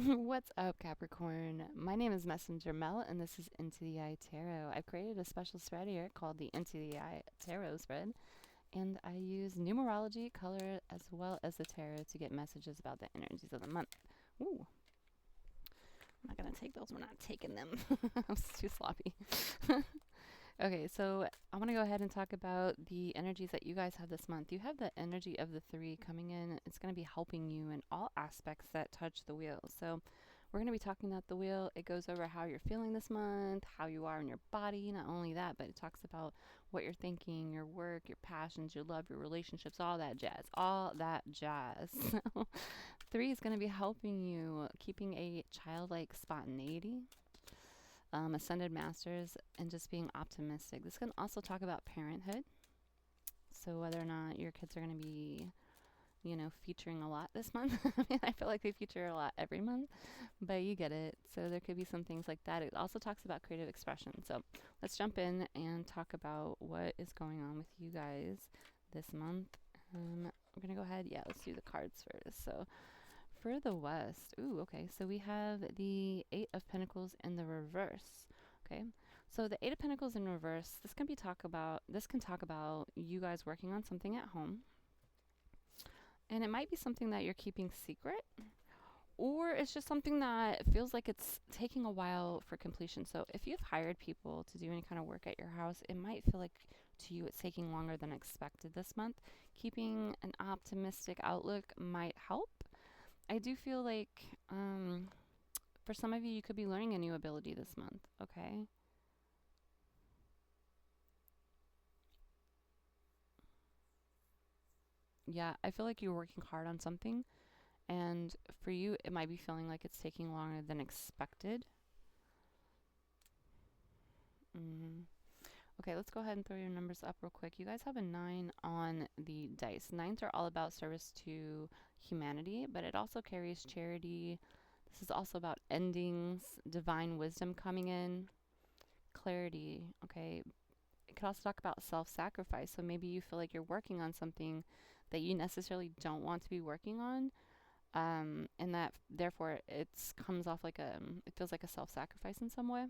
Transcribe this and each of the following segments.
What's up, Capricorn? My name is Messenger Mel, and this is Into the Eye Tarot. I've created a special spread here called the Into the Eye Tarot spread, and I use numerology, color, as well as the tarot to get messages about the energies of the month. Ooh, I'm not gonna take those. We're not taking them. I'm too sloppy. Okay, so I want to go ahead and talk about the energies that you guys have this month. You have the energy of the three coming in. It's going to be helping you in all aspects that touch the wheel. So we're going to be talking about the wheel. It goes over how you're feeling this month, how you are in your body. Not only that, but it talks about what you're thinking, your work, your passions, your love, your relationships, all that jazz. All that jazz. So three is going to be helping you keeping a childlike spontaneity, ascended masters, and just being optimistic. This can also talk about parenthood. So whether or not your kids are going to be, featuring a lot this month. I mean, I feel like they feature a lot every month, but you get it. So there could be some things like that. It also talks about creative expression. So let's jump in and talk about what is going on with you guys this month. We're going to go ahead. Yeah, let's do the cards first. So for the West, ooh, okay. So we have the Eight of Pentacles in the reverse. Okay, so the Eight of Pentacles in reverse. This can talk about you guys working on something at home, and it might be something that you're keeping secret, or it's just something that feels like it's taking a while for completion. So if you've hired people to do any kind of work at your house, it might feel like to you it's taking longer than expected this month. Keeping an optimistic outlook might help. I do feel like for some of you, you could be learning a new ability this month, okay? Yeah, I feel like you're working hard on something, and for you, it might be feeling like it's taking longer than expected. Mm. Okay, let's go ahead and throw your numbers up real quick. You guys have a 9 on the dice. Nines are all about service to humanity, but it also carries charity. This is also about endings, divine wisdom coming in, clarity, okay? It could also talk about self-sacrifice. So maybe you feel like you're working on something that you necessarily don't want to be working on, and that therefore it comes off like it feels like a self-sacrifice in some way.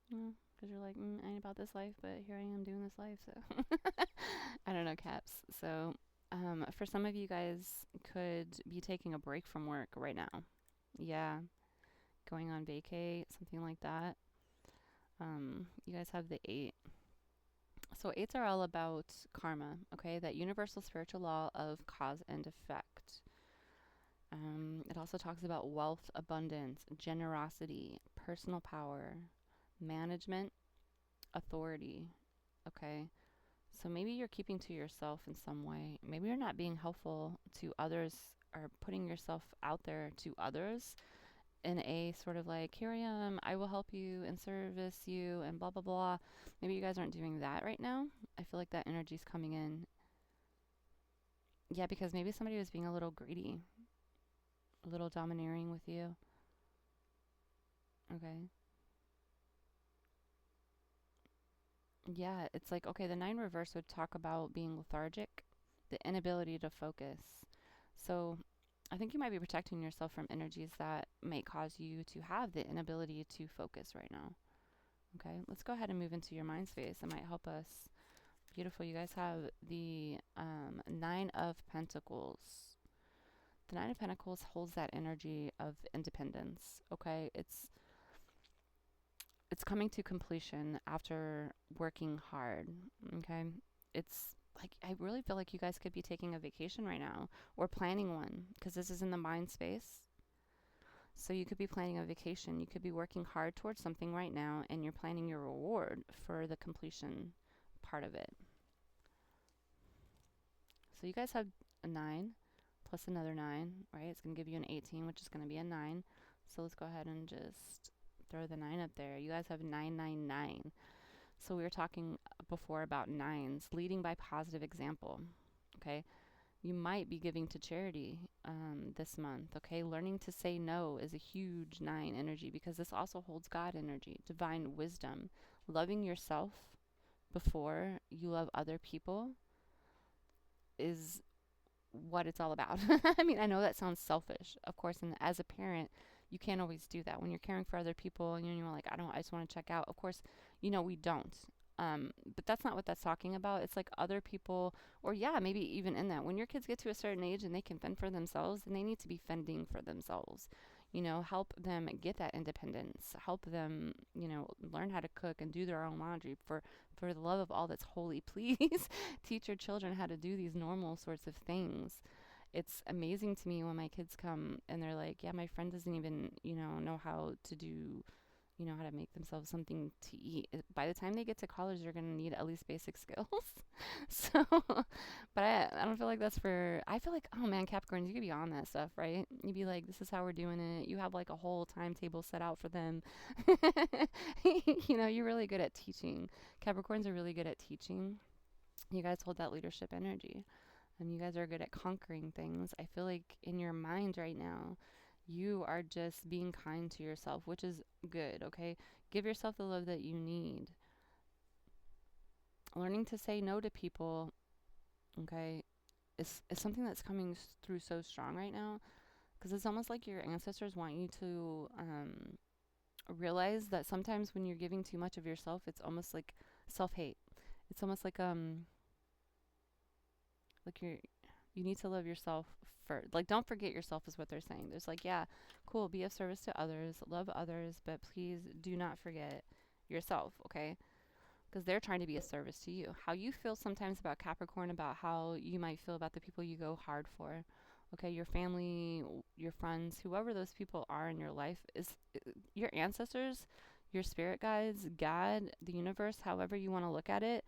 Because you're like, I ain't about this life, but here I am doing this life. So I don't know, Caps. So for some of you guys, could be taking a break from work right now. Yeah, going on vacay, something like that. You guys have the 8. So eights are all about karma, okay? That universal spiritual law of cause and effect. It also talks about wealth, abundance, generosity, personal power, management, authority, okay? So maybe you're keeping to yourself in some way. Maybe you're not being helpful to others or putting yourself out there to others in a sort of like, here I am, I will help you and service you and blah, blah, blah. Maybe you guys aren't doing that right now. I feel like that energy's coming in. Yeah, because maybe somebody was being a little greedy, a little domineering with you. Okay. Yeah, it's like, okay, the 9 reverse would talk about being lethargic, the inability to focus. So I think you might be protecting yourself from energies that may cause you to have the inability to focus right now. Okay, let's go ahead and move into your mind space. It might help us. Beautiful. You guys have the 9 of Pentacles. The 9 of Pentacles holds that energy of independence. Okay, it's coming to completion after working hard. Okay, it's like I really feel like you guys could be taking a vacation right now or planning one because this is in the mind space. So you could be planning a vacation. You could be working hard towards something right now and you're planning your reward for the completion part of it. So you guys have a 9 plus another 9, right? It's going to give you an 18, which is going to be a 9. So let's go ahead and just throw the 9 up there. You guys have 999. So we were talking before about nines, leading by positive example. Okay. You might be giving to charity this month. Okay. Learning to say no is a huge 9 energy because this also holds God energy, divine wisdom, loving yourself before you love other people is what it's all about. I mean, I know that sounds selfish, of course, and as a parent, you can't always do that. When you're caring for other people and you're like, I just want to check out. Of course, we don't. But that's not what that's talking about. It's like other people, or yeah, maybe even in that, when your kids get to a certain age and they can fend for themselves, then they need to be fending for themselves. Help them get that independence. Help them, learn how to cook and do their own laundry. For the love of all that's holy, please teach your children how to do these normal sorts of things. It's amazing to me when my kids come and they're like, yeah, my friend doesn't even, know how to do, how to make themselves something to eat. By the time they get to college, they're going to need at least basic skills. So, but I don't feel like that's for, I feel like, oh man, Capricorns, you could be on that stuff, right? You'd be like, this is how we're doing it. You have like a whole timetable set out for them. You're really good at teaching. Capricorns are really good at teaching. You guys hold that leadership energy. And you guys are good at conquering things. I feel like in your mind right now, you are just being kind to yourself, which is good, okay? Give yourself the love that you need. Learning to say no to people, okay, is something that's coming through so strong right now, because it's almost like your ancestors want you to realize that sometimes when you're giving too much of yourself, it's almost like self-hate. It's almost like you need to love yourself first. Like, don't forget yourself is what they're saying. There's like, yeah, cool, be of service to others, love others, but please do not forget yourself, okay? Because they're trying to be a service to you. How you feel sometimes about Capricorn, about how you might feel about the people you go hard for, okay? Your family, your friends, whoever those people are in your life, is your ancestors, your spirit guides, God, the universe, however you want to look at it.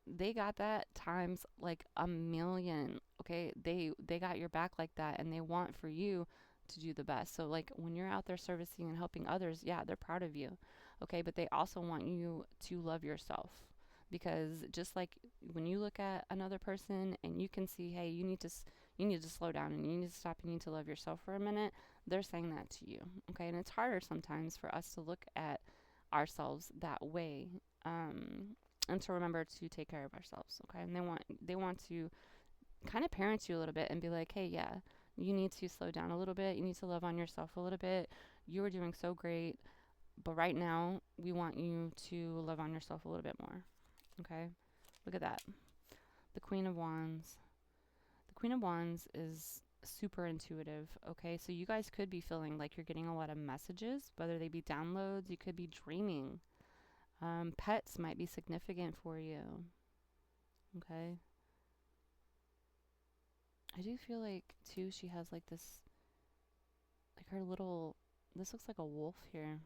They got that times like a million, okay? They got your back like that, and they want for you to do the best. So like when you're out there servicing and helping others, yeah, they're proud of you, okay? But they also want you to love yourself, because just like when you look at another person and you can see, hey, you need to slow down and you need to stop, you need to love yourself for a minute, they're saying that to you, okay? And it's harder sometimes for us to look at ourselves that way, and to remember to take care of ourselves, okay? And they want to kind of parent you a little bit and be like, hey, yeah, you need to slow down a little bit. You need to love on yourself a little bit. You are doing so great, but right now we want you to love on yourself a little bit more, okay? Look at that. The Queen of Wands. The Queen of Wands is super intuitive, okay? So you guys could be feeling like you're getting a lot of messages, whether they be downloads. You could be dreaming. Pets might be significant for you, okay? I do feel like, too, she has like this, like her little, this looks like a wolf here.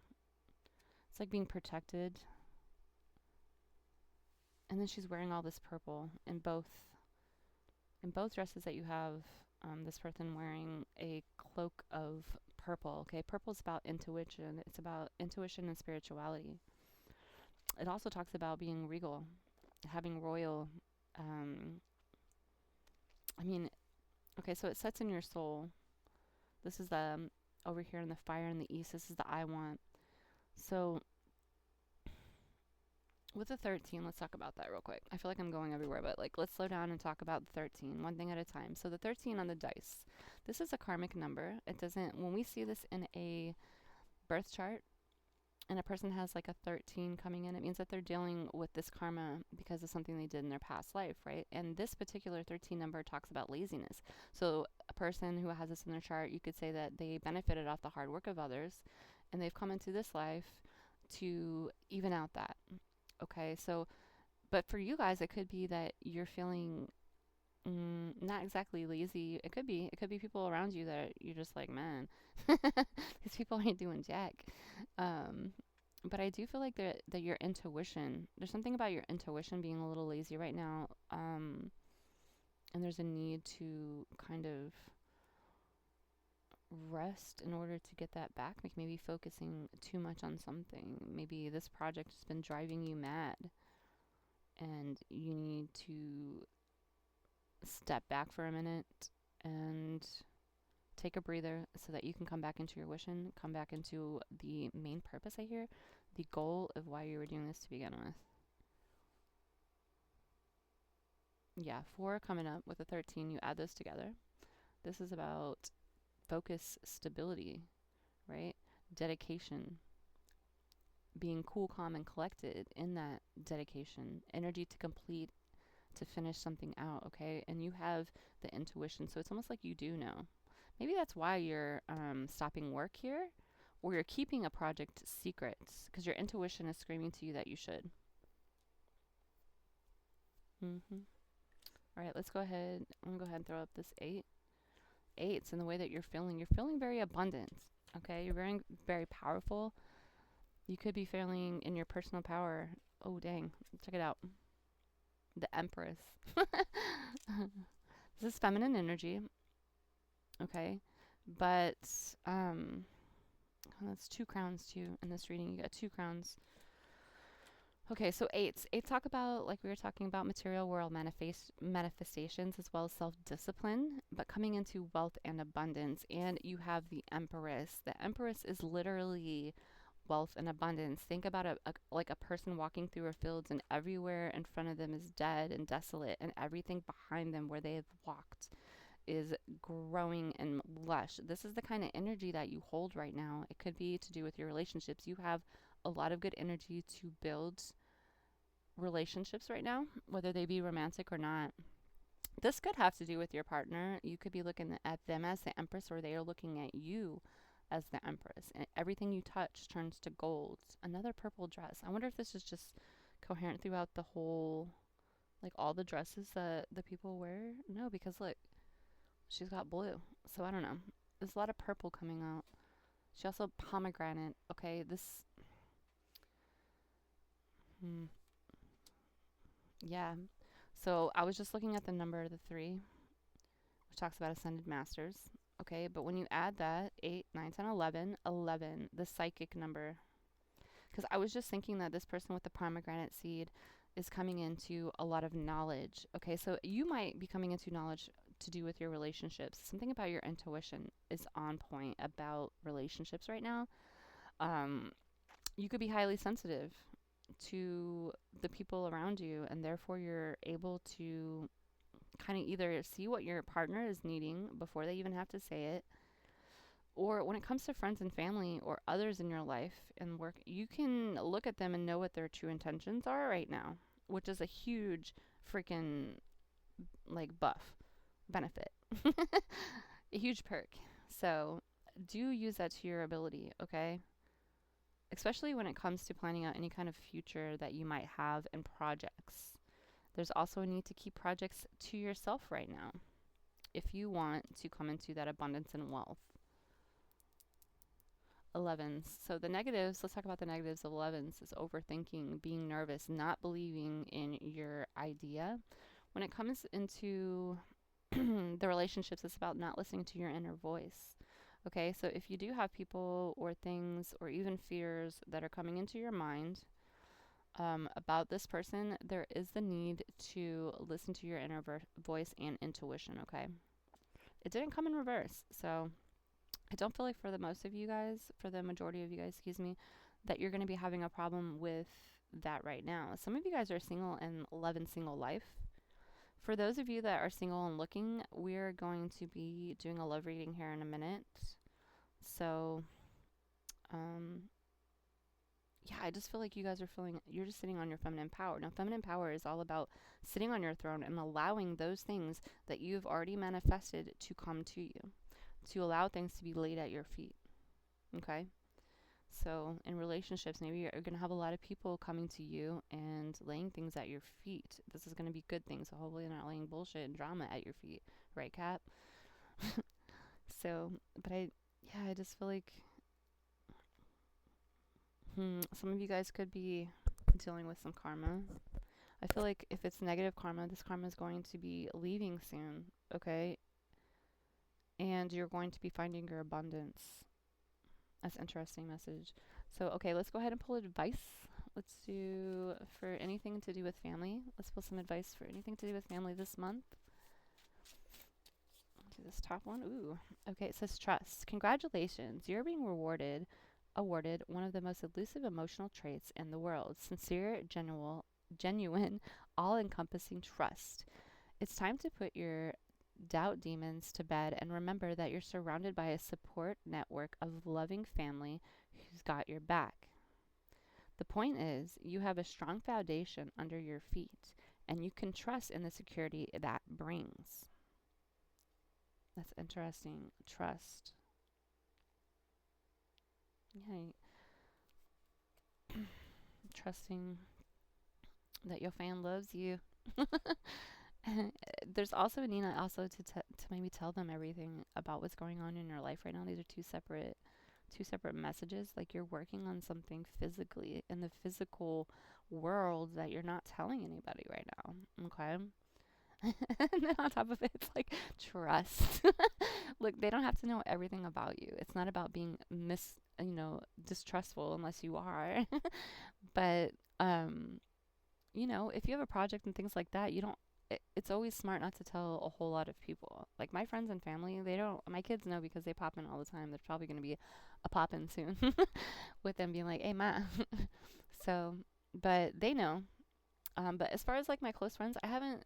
It's like being protected. And then she's wearing all this purple in both dresses that you have. This person wearing a cloak of purple, okay? Purple is about intuition. It's about intuition and spirituality. It also talks about being regal, having royal, I mean, okay, so it sets in your soul. This is the, over here in the fire in the east, this is the I want. So with the 13, let's talk about that real quick. I feel like I'm going everywhere, but like, let's slow down and talk about the 13, one thing at a time. So the 13 on the dice, this is a karmic number. It doesn't, when we see this in a birth chart, and a person has like a 13 coming in, it means that they're dealing with this karma because of something they did in their past life, right? And this particular 13 number talks about laziness. So a person who has this in their chart, you could say that they benefited off the hard work of others, and they've come into this life to even out that, okay? So, but for you guys, it could be that you're feeling not exactly lazy. It could be people around you that you're just like, man, these people ain't doing jack. But I do feel like that your intuition, there's something about your intuition being a little lazy right now. And there's a need to kind of rest in order to get that back. Like maybe focusing too much on something. Maybe this project has been driving you mad and you need to step back for a minute and take a breather so that you can come back into your wishing, come back into the main purpose, I hear, the goal of why you were doing this to begin with. Yeah, 4 coming up with a 13. You add those together. This is about focus, stability, right? Dedication, being cool, calm, and collected in that dedication, energy to complete, to finish something out, okay? And you have the intuition, so it's almost like you do know. Maybe that's why you're stopping work here, or you're keeping a project secret, because your intuition is screaming to you that you should. All right, let's go ahead. I'm going to go ahead and throw up this 8. 8's in the way that you're feeling. You're feeling very abundant, okay? You're very, very powerful. You could be feeling in your personal power. Oh, dang. Check it out. The Empress. This is feminine energy, okay? But that's 2 crowns too in this reading. You got 2 crowns. Okay, so 8s. 8s talk about, like we were talking about, material world manifestations as well as self-discipline, but coming into wealth and abundance. And you have the Empress. The Empress is literally wealth and abundance. Think about like a person walking through a field and everywhere in front of them is dead and desolate, and everything behind them where they have walked is growing and lush. This is the kind of energy that you hold right now. It could be to do with your relationships. You have a lot of good energy to build relationships right now, whether they be romantic or not. This could have to do with your partner. You could be looking at them as the Empress, or they are looking at you as the Empress. And everything you touch turns to gold. Another purple dress. I wonder if this is just coherent throughout the whole, like all the dresses that the people wear. No, because look, she's got blue. So I don't know. There's a lot of purple coming out. She also pomegranate. Okay, this. Yeah. So I was just looking at the number of the 3, which talks about ascended masters. Okay, but when you add that 8, 9, 10, 11, 11, the psychic number. Because I was just thinking that this person with the pomegranate seed is coming into a lot of knowledge. Okay, so you might be coming into knowledge to do with your relationships. Something about your intuition is on point about relationships right now. You could be highly sensitive to the people around you, and therefore you're able to kind of either see what your partner is needing before they even have to say it, or when it comes to friends and family or others in your life and work, you can look at them and know what their true intentions are right now, which is a huge freaking like buff benefit. A huge perk. So do use that to your ability, okay? Especially when it comes to planning out any kind of future that you might have in projects. There's also a need to keep projects to yourself right now if you want to come into that abundance and wealth. 11s. So the negatives, let's talk about the negatives of 11s, is overthinking, being nervous, not believing in your idea. When it comes into the relationships, it's about not listening to your inner voice. Okay, so if you do have people or things or even fears that are coming into your mind about this person, there is the need to listen to your inner voice and intuition, okay? It didn't come in reverse, so I don't feel like for the majority of you guys, excuse me, that you're going to be having a problem with that right now. Some of you guys are single and love in single life. For those of you that are single and looking, we're going to be doing a love reading here in a minute. So, yeah, I just feel like you guys are you're just sitting on your feminine power. Now, feminine power is all about sitting on your throne and allowing those things that you've already manifested to come to you, to allow things to be laid at your feet. Okay? So in relationships, maybe you're going to have a lot of people coming to you and laying things at your feet. This is going to be good things. So hopefully they're not laying bullshit and drama at your feet. Right, Cap? So, but I just feel like some of you guys could be dealing with some karma. I feel like if it's negative karma, this karma is going to be leaving soon, okay? And you're going to be finding your abundance. That's an interesting message. So, okay, let's go ahead and pull advice. Let's do for anything to do with family. Let's pull some advice for anything to do with family this month. Do this top one. Ooh. Okay, it says trust. Congratulations. You're being awarded one of the most elusive emotional traits in the world. Sincere, genuine, all-encompassing trust. It's time to put your doubt demons to bed and remember that you're surrounded by a support network of loving family who's got your back. The point is, you have a strong foundation under your feet, and you can trust in the security that brings. That's interesting. Trust. Yeah, trusting that your fan loves you. There's also Nina also to maybe tell them everything about what's going on in your life right now. These are two separate messages. Like you're working on something physically in the physical world that you're not telling anybody right now. Okay. And then on top of it, it's like trust. Look, they don't have to know everything about you. It's not about being distrustful unless you are. But if you have a project and things like that, you don't. It's always smart not to tell a whole lot of people. Like my friends and family, they don't. My kids know because they pop in all the time. There's probably going to be a pop in soon with them being like, "Hey, ma." So, but they know. But as far as like my close friends, I haven't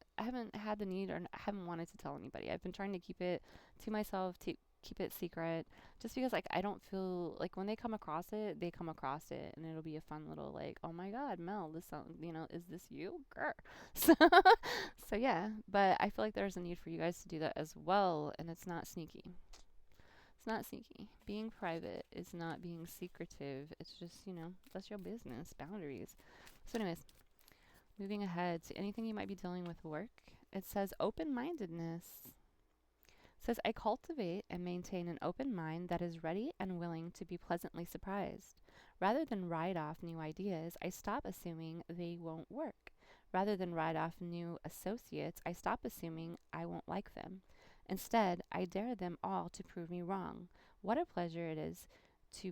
had the need or I haven't wanted to tell anybody. I've been trying to keep it to myself, to keep it secret, just because like I don't feel like when they come across it, they come across it, and it'll be a fun little like, oh my God, Mel, this song, is this you, girl? So, so yeah. But I feel like there's a need for you guys to do that as well, and it's not sneaky. It's not sneaky. Being private is not being secretive. It's just that's your business boundaries. So, anyways. Moving ahead to anything you might be dealing with work, it says open-mindedness. It says, I cultivate and maintain an open mind that is ready and willing to be pleasantly surprised. Rather than write off new ideas, I stop assuming they won't work. Rather than write off new associates, I stop assuming I won't like them. Instead, I dare them all to prove me wrong. What a pleasure it is to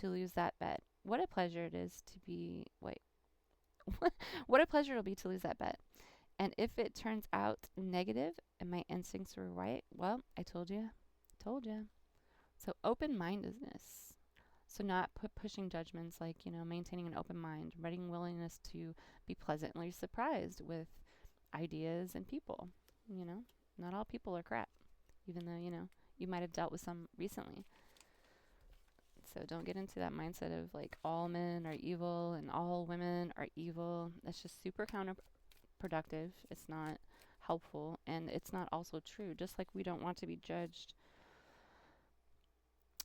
lose that bet. What a pleasure it is to be, wait, what a pleasure it'll be to lose that bet. And if it turns out negative and my instincts were right, well, I told you. Told you. So open-mindedness. So not pushing judgments like, maintaining an open mind, reading willingness to be pleasantly surprised with ideas and people. Not all people are crap, even though, you might have dealt with some recently. So don't get into that mindset of like all men are evil and all women are evil. That's just super counterproductive. It's not helpful, and it's not also true. Just like we don't want to be judged.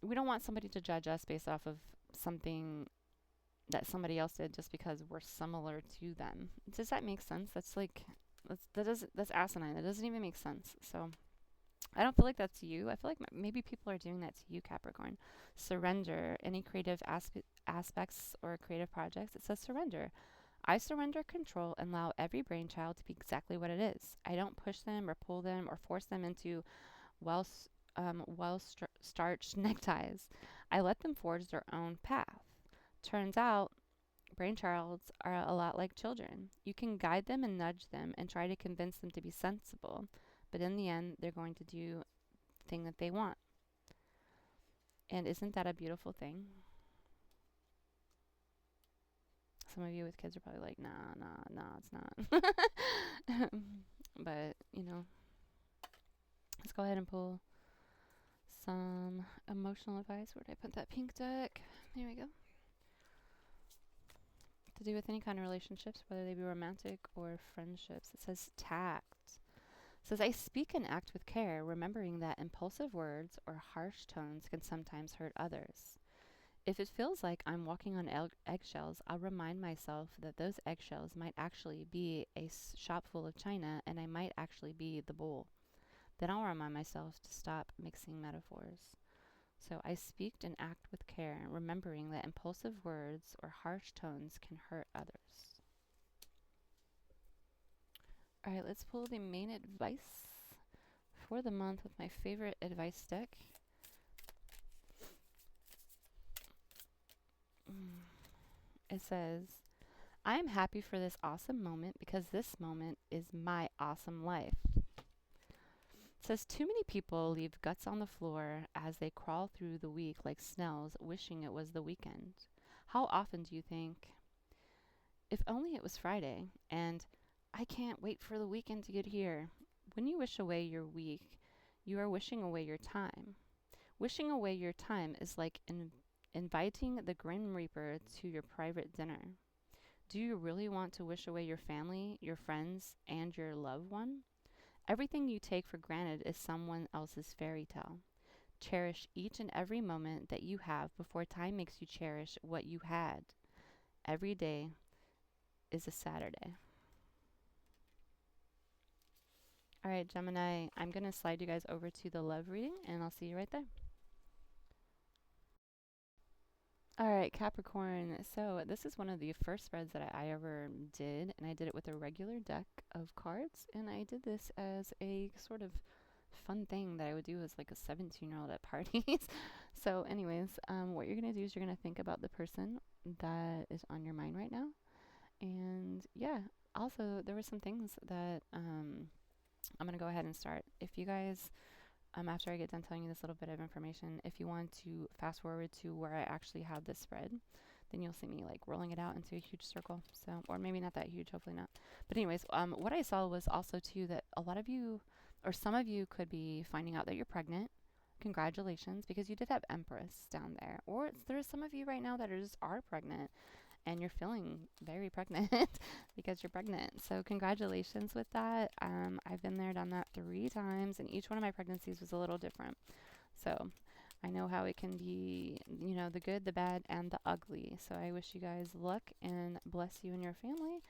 We don't want somebody to judge us based off of something that somebody else did just because we're similar to them. Does that make sense? That's asinine. That doesn't even make sense. So I don't feel like that's you. I feel like maybe people are doing that to you, Capricorn. Surrender. Any creative aspects or creative projects, it says surrender. I surrender control and allow every brainchild to be exactly what it is. I don't push them or pull them or force them into well-starched neckties. I let them forge their own path. Turns out, brainchilds are a lot like children. You can guide them and nudge them and try to convince them to be sensible. But in the end, they're going to do the thing that they want. And isn't that a beautiful thing? Some of you with kids are probably like, nah, it's not. But, let's go ahead and pull some emotional advice. Where did I put that pink deck? There we go. To do with any kind of relationships, whether they be romantic or friendships. It says tact. It says, I speak and act with care, remembering that impulsive words or harsh tones can sometimes hurt others. If it feels like I'm walking on eggshells, I'll remind myself that those eggshells might actually be a shop full of china, and I might actually be the bowl. Then I'll remind myself to stop mixing metaphors. So I speak and act with care, remembering that impulsive words or harsh tones can hurt others. All right, let's pull the main advice for the month with my favorite advice deck. It says, I am happy for this awesome moment because this moment is my awesome life. It says, too many people leave guts on the floor as they crawl through the week like snails, wishing it was the weekend. How often do you think, if only it was Friday, and I can't wait for the weekend to get here. When you wish away your week, you are wishing away your time. Wishing away your time is like inviting the Grim Reaper to your private dinner. Do you really want to wish away your family, your friends, and your loved one? Everything you take for granted is someone else's fairy tale. Cherish each and every moment that you have before time makes you cherish what you had. Every day is a Saturday. All right, Gemini, I'm going to slide you guys over to the love reading, and I'll see you right there. All right, Capricorn. So this is one of the first spreads that I ever did, and I did it with a regular deck of cards, and I did this as a sort of fun thing that I would do as like a 17-year-old at parties. So anyways, what you're going to do is you're going to think about the person that is on your mind right now. And yeah, also there were some things that I'm going to go ahead and start. If you guys, after I get done telling you this little bit of information, if you want to fast forward to where I actually have this spread, then you'll see me like rolling it out into a huge circle. So, or maybe not that huge, hopefully not. But anyways, what I saw was also too that a lot of you, or some of you, could be finding out that you're pregnant. Congratulations, because you did have Empress down there. Or there's some of you right now that are pregnant, and you're feeling very pregnant because you're pregnant. So congratulations with that. I've been there, done that 3 times, and each one of my pregnancies was a little different. So I know how it can be, you know, the good, the bad, and the ugly. So I wish you guys luck and bless you and your family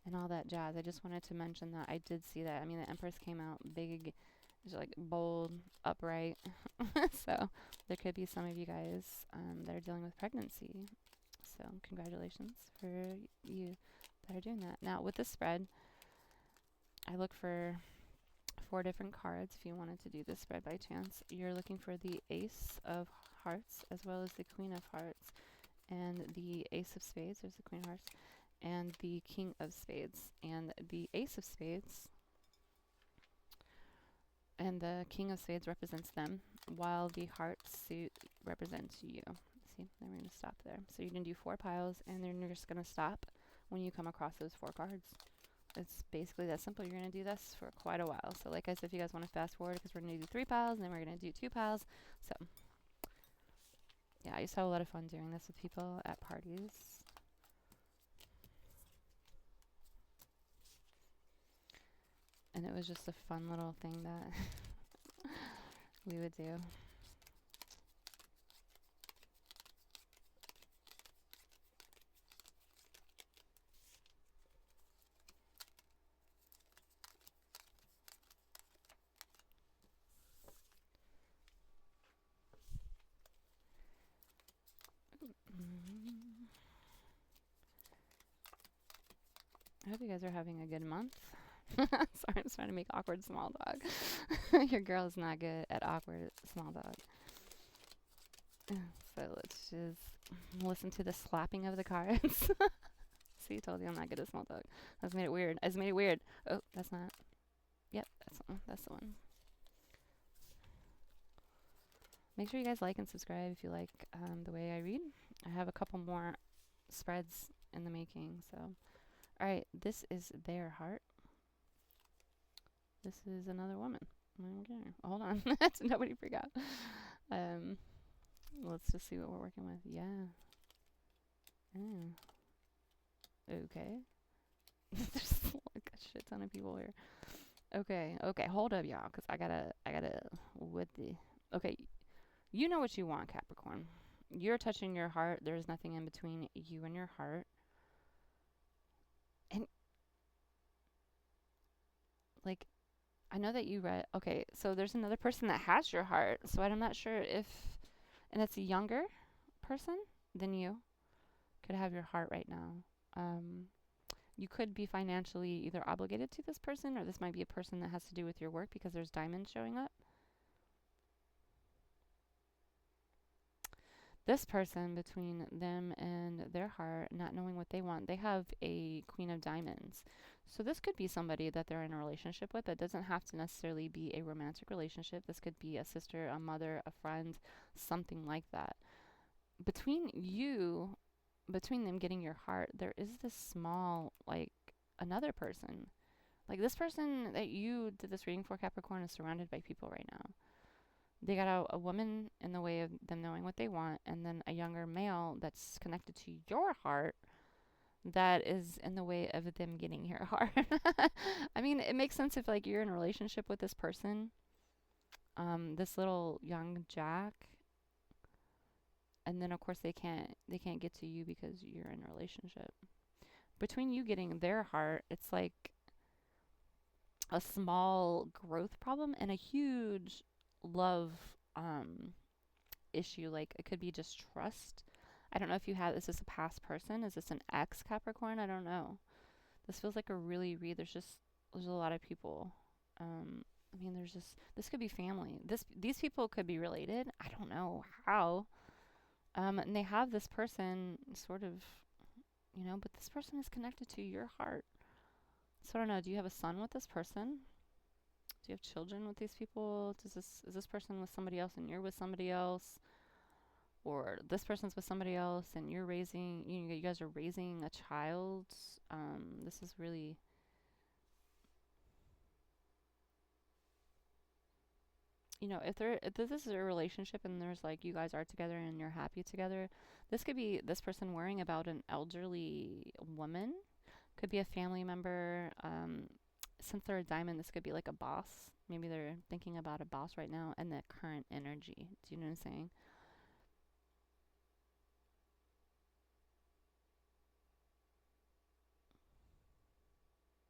and all that jazz. I just wanted to mention that I did see that. I mean, the Empress came out big, just like bold, upright. So there could be some of you guys that are dealing with pregnancy. So congratulations for you that are doing that. Now with this spread, I look for 4 different cards. If you wanted to do this spread by chance, you're looking for the Ace of Hearts as well as the Queen of Hearts and the Ace of Spades. There's the Queen of Hearts and the King of Spades. And the Ace of Spades and the King of Spades represents them, while the Heart suit represents you. See, then we're going to stop there. So you're going to do 4 piles, and then you're just going to stop when you come across those 4 cards. It's basically that simple. You're going to do this for quite a while. So like I said, if you guys want to fast forward, because we're going to do 3 piles, and then we're going to do 2 piles. So yeah, I used to have a lot of fun doing this with people at parties. And it was just a fun little thing that we would do. I hope you guys are having a good month. Sorry, I'm just trying to make awkward small talk. Your girl is not good at awkward small talk. So let's just listen to the slapping of the cards. See, I told you I'm not good at small talk. That's made it weird. I just made it weird. Oh, that's not. Yep, that's the one. Make sure you guys like and subscribe if you like the way I read. I have a couple more spreads in the making. So, all right, this is their heart. This is another woman. Okay, hold on. Nobody forgot. Let's just see what we're working with. Yeah. Okay. There's like a shit ton of people here. Okay, hold up, y'all, because I gotta, with the, okay, you know what you want, Capricorn. You're touching your heart. There's nothing in between you and your heart. And, like, I know that you read, okay, so there's another person that has your heart, so I'm not sure if, and it's a younger person than you, could have your heart right now. You could be financially either obligated to this person, or this might be a person that has to do with your work because there's diamonds showing up. This person, between them and their heart, not knowing what they want, they have a Queen of Diamonds. So this could be somebody that they're in a relationship with. It doesn't have to necessarily be a romantic relationship. This could be a sister, a mother, a friend, something like that. Between them getting your heart, there is this small, like, another person. Like this person that you did this reading for, Capricorn, is surrounded by people right now. They got a woman in the way of them knowing what they want, and then a younger male that's connected to your heart that is in the way of them getting your heart. I mean, it makes sense if like you're in a relationship with this person, this little young Jack, and then of course they can't get to you because you're in a relationship. Between you getting their heart, it's like a small growth problem and a huge love issue. Like it could be just trust. I don't know if you have, is this a past person? Is this an ex Capricorn? I don't know. This feels like a really read. There's a lot of people. I mean, this could be family. These people could be related. I don't know how. And they have this person sort of, but this person is connected to your heart. So I don't know. Do you have a son with this person? Do you have children with these people? Is this person with somebody else and you're with somebody else? Or this person's with somebody else and you guys are raising a child? This is really, if this is a relationship and there's like you guys are together and you're happy together, this could be this person worrying about an elderly woman, could be a family member. Since they're a diamond, this could be like a boss. Maybe they're thinking about a boss right now and the current energy. Do you know what I'm saying?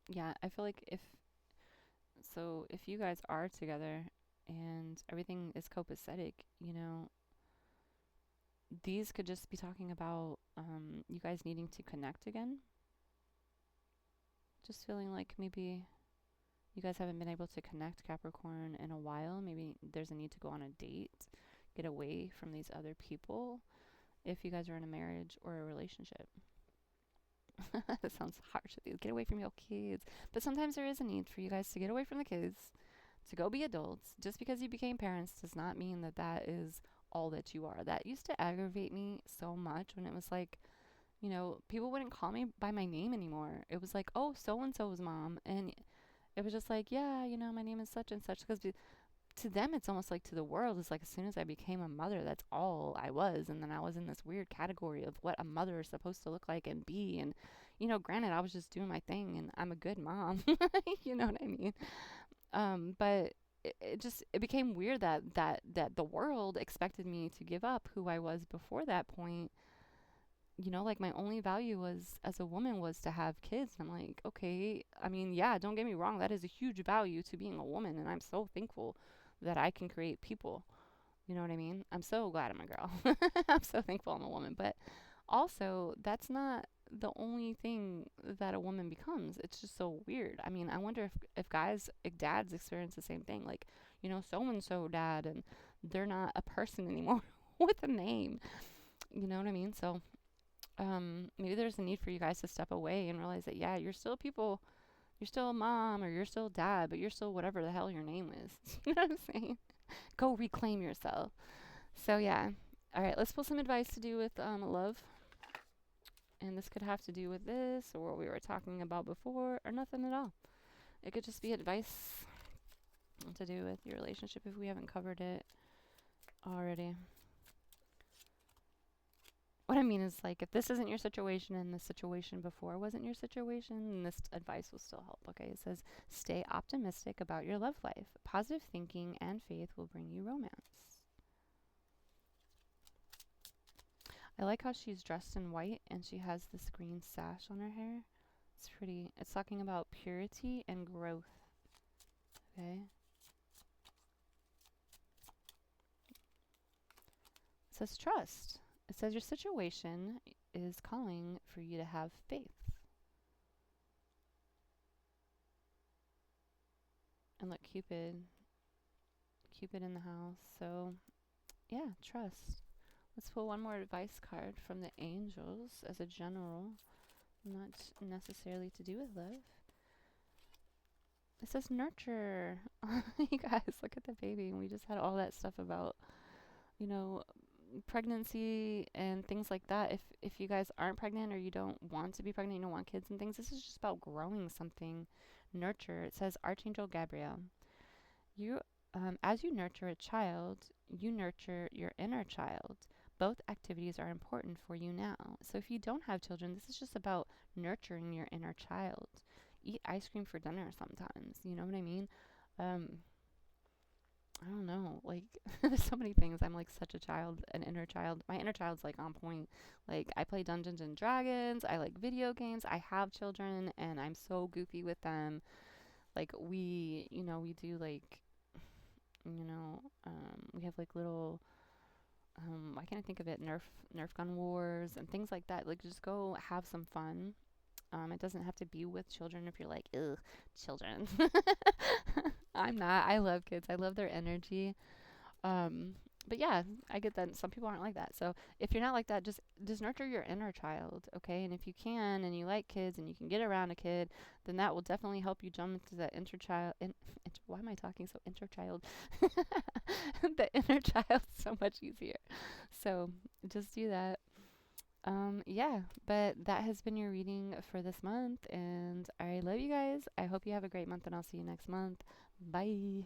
Yeah, I feel like if you guys are together and everything is copacetic, these could just be talking about you guys needing to connect again. Just feeling like maybe you guys haven't been able to connect, Capricorn, in a while. Maybe there's a need to go on a date, get away from these other people if you guys are in a marriage or a relationship. That sounds harsh. Get away from your kids. But sometimes there is a need for you guys to get away from the kids, to go be adults. Just because you became parents does not mean that that is all that you are. That used to aggravate me so much when it was like, people wouldn't call me by my name anymore. It was like, oh, so and so's mom. And it was just like, yeah, my name is such and such. Because to them, it's almost like to the world, it's like as soon as I became a mother, that's all I was. And then I was in this weird category of what a mother is supposed to look like and be. And, granted, I was just doing my thing and I'm a good mom. You know what I mean? But it became weird that the world expected me to give up who I was before that point. Like my only value was as a woman was to have kids. I'm like, okay, I mean, yeah, don't get me wrong, that is a huge value to being a woman, and I'm so thankful that I can create people. You know what I mean? I'm so glad I'm a girl. I'm so thankful I'm a woman. But also, that's not the only thing that a woman becomes. It's just so weird. I mean, I wonder if guys, if dads experience the same thing. Like, so and so dad, and they're not a person anymore with a name. You know what I mean? So maybe there's a need for you guys to step away and realize that, yeah, you're still people. You're still a mom or you're still dad, but you're still whatever the hell your name is. You know what I'm saying? Go reclaim yourself. So, yeah. All right, let's pull some advice to do with love. And this could have to do with this or what we were talking about before or nothing at all. It could just be advice to do with your relationship if we haven't covered it already. What I mean is, like, if this isn't your situation and the situation before wasn't your situation, then this advice will still help, okay? It says, stay optimistic about your love life. Positive thinking and faith will bring you romance. I like how she's dressed in white and she has this green sash on her hair. It's pretty. It's talking about purity and growth, okay? It says trust. It says your situation is calling for you to have faith. And look, Cupid in the house. So, yeah, trust. Let's pull one more advice card from the angels as a general, not necessarily to do with love. It says nurture. You guys, look at the baby. And we just had all that stuff about, pregnancy and things like that. If you guys aren't pregnant or you don't want to be pregnant, you don't want kids and things, this is just about growing something, nurture, it says Archangel Gabriel, you, as you nurture a child, you nurture your inner child. Both activities are important for you now. So if you don't have children, this is just about nurturing your inner child. Eat ice cream for dinner sometimes. You know what I mean? Um, I don't know. Like, there's so many things. I'm like such a child, an inner child. My inner child's like on point. Like, I play Dungeons and Dragons. I like video games. I have children, and I'm so goofy with them. Like, we do like, we have like little, why can't I think of it? Nerf gun wars and things like that. Like, just go have some fun. It doesn't have to be with children if you're like, ugh, children. I'm not. I love kids. I love their energy. Um, but yeah, I get that some people aren't like that. So if you're not like that, just nurture your inner child, okay? And if you can and you like kids and you can get around a kid, then that will definitely help you jump into that inner child. Why am I talking so inner child? The inner child's so much easier. So just do that. Yeah, but that has been your reading for this month, and I love you guys. I hope you have a great month, and I'll see you next month. Bye.